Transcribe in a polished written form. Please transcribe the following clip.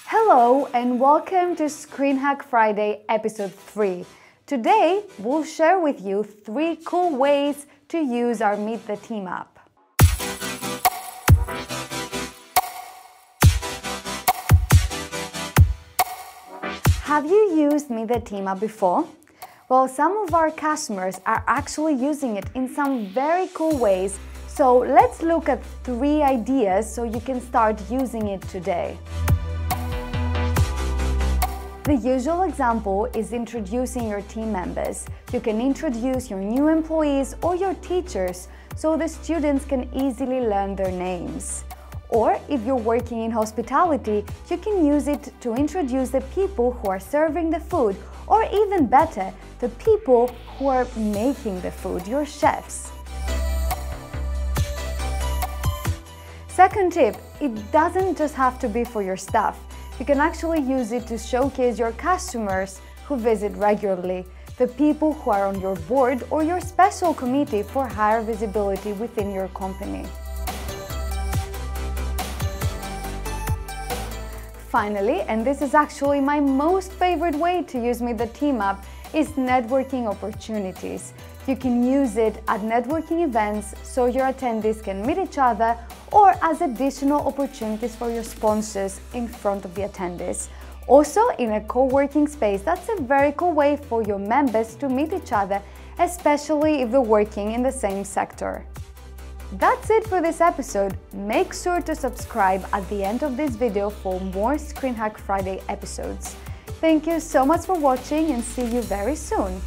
Hello and welcome to Screen Hack Friday episode 3. Today we'll share with you 3 cool ways to use our Meet the Team app. Have you used Meet the Team app before? Well, some of our customers are actually using it in some very cool ways, so let's look at 3 ideas so you can start using it today. The usual example is introducing your team members. You can introduce your new employees or your teachers so the students can easily learn their names. Or if you're working in hospitality, you can use it to introduce the people who are serving the food, or even better, the people who are making the food, your chefs. Second tip, it doesn't just have to be for your staff. You can actually use it to showcase your customers who visit regularly, the people who are on your board or your special committee for higher visibility within your company. Finally, and this is actually my most favorite way to use Meet the Team app, is networking opportunities. You can use it at networking events so your attendees can meet each other, or as additional opportunities for your sponsors in front of the attendees. Also, in a co-working space, that's a very cool way for your members to meet each other, especially if they're working in the same sector. That's it for this episode. Make sure to subscribe at the end of this video for more Screen Hack Friday episodes. Thank you so much for watching and see you very soon.